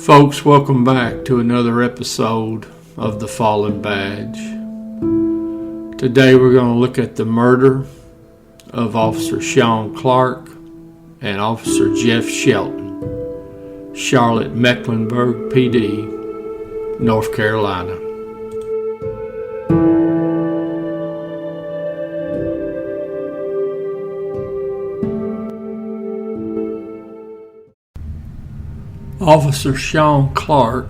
Folks, welcome back to another episode of The Fallen Badge. Today we're going to look at the murder of Officer Sean Clark and Officer Jeff Shelton, Charlotte Mecklenburg PD, North Carolina. Officer Sean Clark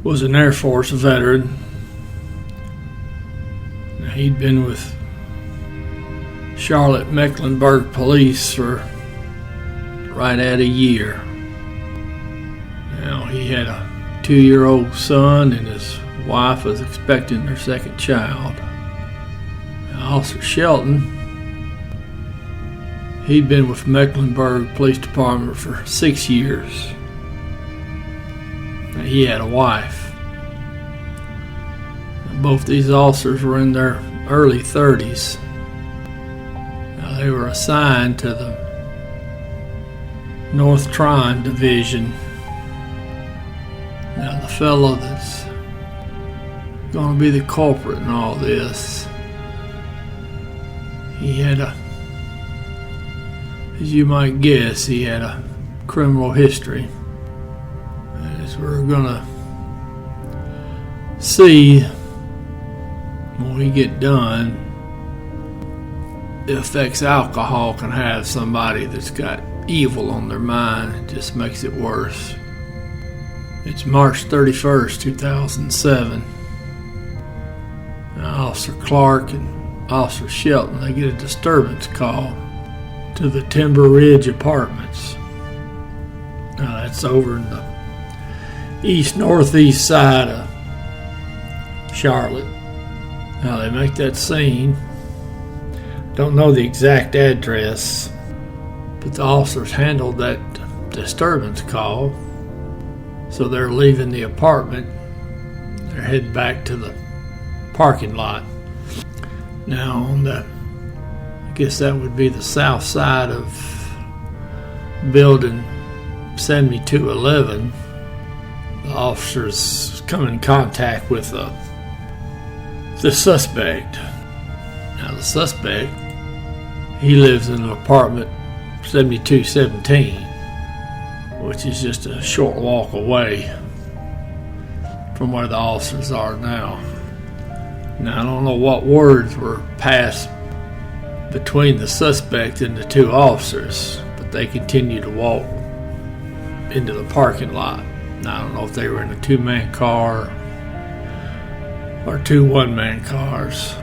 was an Air Force veteran. Now, he'd been with Charlotte Mecklenburg Police for right at a year. Now, he had a 2-year-old son and his wife was expecting their second child. Now, Officer Shelton, he'd been with Mecklenburg Police Department for 6 years. Now, he had a wife. And both these officers were in their early 30s. Now, they were assigned to the North Trine Division. Now, the fellow that's going to be the culprit in all this, he had as you might guess, he had a criminal history. As we're going to see when we get done, the effects alcohol can have somebody that's got evil on their mind. It just makes it worse. It's March 31st, 2007. Now, Officer Clark and Officer Shelton, they get a disturbance call to the Timber Ridge Apartments. Now, that's over in the east-northeast side of Charlotte. Now, they make that scene. Don't know the exact address, but the officers handled that disturbance call. So they're leaving the apartment. They're heading back to the parking lot. Now, on the I guess that would be the south side of building 7211. The officers come in contact with the suspect. Now, the suspect, he lives in an apartment 7217, which is just a short walk away from where the officers are now. Now, I don't know what words were passed between the suspect and the two officers, but they continued to walk into the parking lot. Now, I don't know if they were in a 2-man car or 2 one-man cars,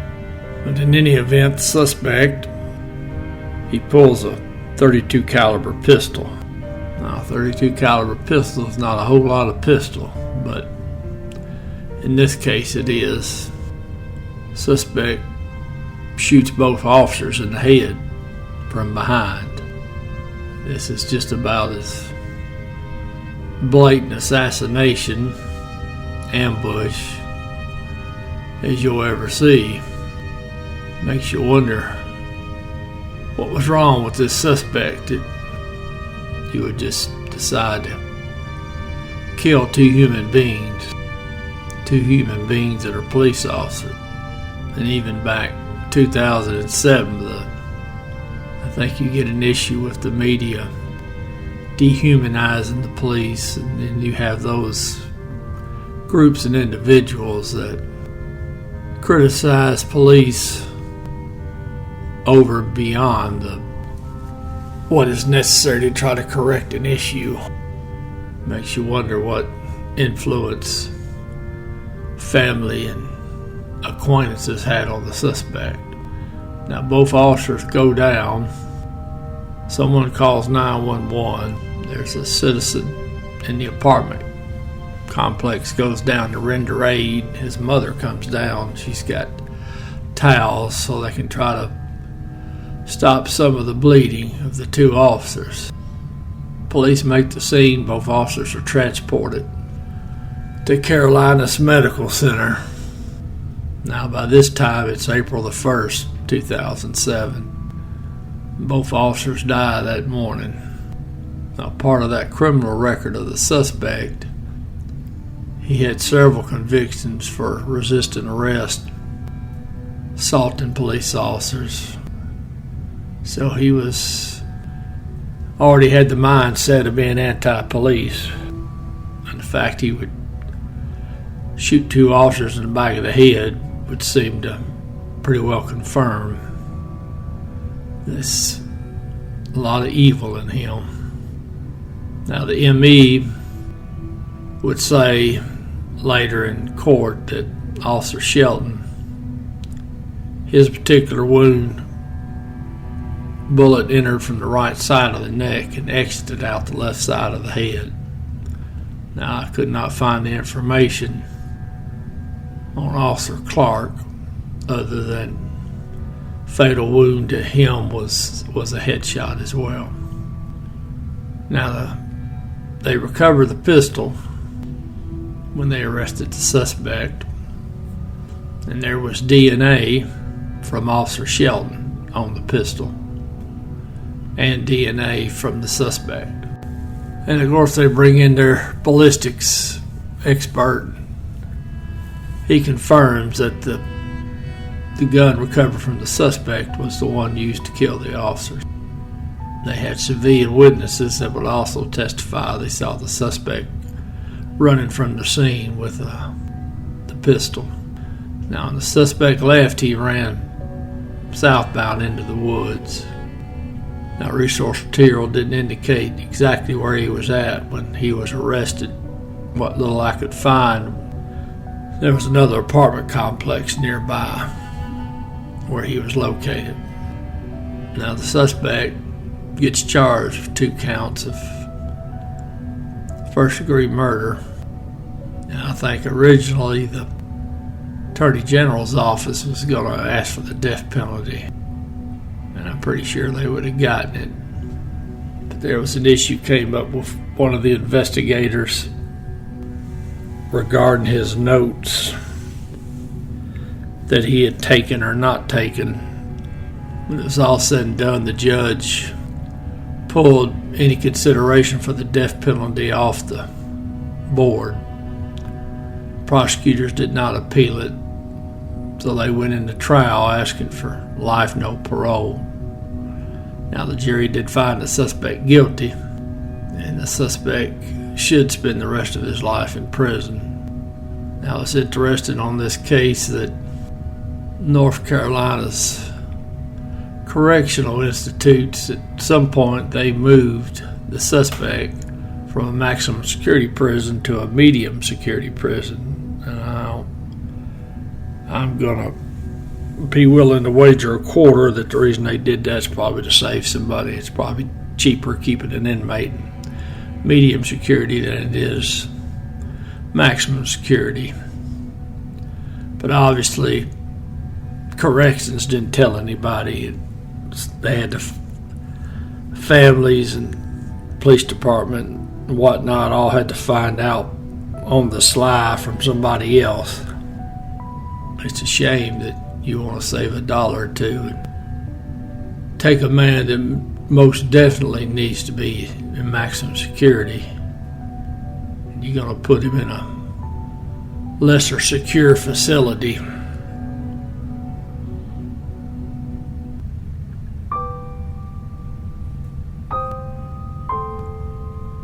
but in any event, the suspect, he pulls a .32 caliber pistol. Now, a .32 caliber pistol is not a whole lot of pistol, but in this case it is. Suspect shoots both officers in the head from behind. This is just about as blatant assassination, ambush as you'll ever see. Makes you wonder what was wrong with this suspect that you would just decide to kill two human beings that are police officers. And even back 2007, I think you get an issue with the media dehumanizing the police, and then you have those groups and individuals that criticize police over and beyond what is necessary to try to correct an issue. Makes you wonder what influence family and acquaintances had on the suspect. Now, both officers go down. Someone calls 911. There's a citizen in the apartment complex, goes down to render aid. His mother comes down. She's got towels so they can try to stop some of the bleeding of the two officers. Police make the scene. Both officers are transported to Carolinas Medical Center. Now, by this time, it's April the 1st, 2007. Both officers die that morning. Now, part of that criminal record of the suspect, he had several convictions for resisting arrest, assaulting police officers. So he already had the mindset of being anti-police. And the fact he would shoot 2 officers in the back of the head would seem to pretty well confirm there's a lot of evil in him. Now, the ME would say later in court that Officer Shelton, his particular wound, bullet entered from the right side of the neck and exited out the left side of the head. Now, I could not find the information on Officer Clark other than fatal wound to him was a headshot as well. Now, they recovered the pistol when they arrested the suspect, and there was DNA from Officer Shelton on the pistol and DNA from the suspect. And of course they bring in their ballistics expert. He confirms that the gun recovered from the suspect was the one used to kill the officers. They had civilian witnesses that would also testify they saw the suspect running from the scene with the pistol. Now, when the suspect left, he ran southbound into the woods. Now, resource material didn't indicate exactly where he was at when he was arrested. What little I could find, there was another apartment complex nearby where he was located. Now, the suspect gets charged with 2 counts of first-degree murder. And I think originally the Attorney General's office was going to ask for the death penalty, and I'm pretty sure they would have gotten it. But there was an issue came up with one of the investigators regarding his notes that he had taken or not taken. When it was all said and done, the judge pulled any consideration for the death penalty off the board. Prosecutors did not appeal it, so they went into trial asking for life, no parole. Now, the jury did find the suspect guilty, and the suspect should spend the rest of his life in prison. Now, it's interesting on this case that North Carolina's correctional institutes, at some point, they moved the suspect from a maximum security prison to a medium security prison. And I'm going to be willing to wager a quarter that the reason they did that is probably to save somebody. It's probably cheaper keeping an inmate in medium security than it is maximum security. But obviously, corrections didn't tell anybody. They had the families and police department and whatnot all had to find out on the sly from somebody else. It's a shame that you want to save $1 or $2 and take a man that most definitely needs to be in maximum security, and you're going to put him in a lesser secure facility.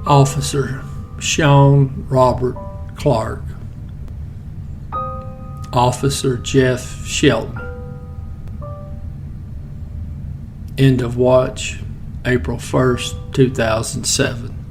Officer Sean Robert Clark, Officer Jeff Shelton. End of watch, April 1st, 2007.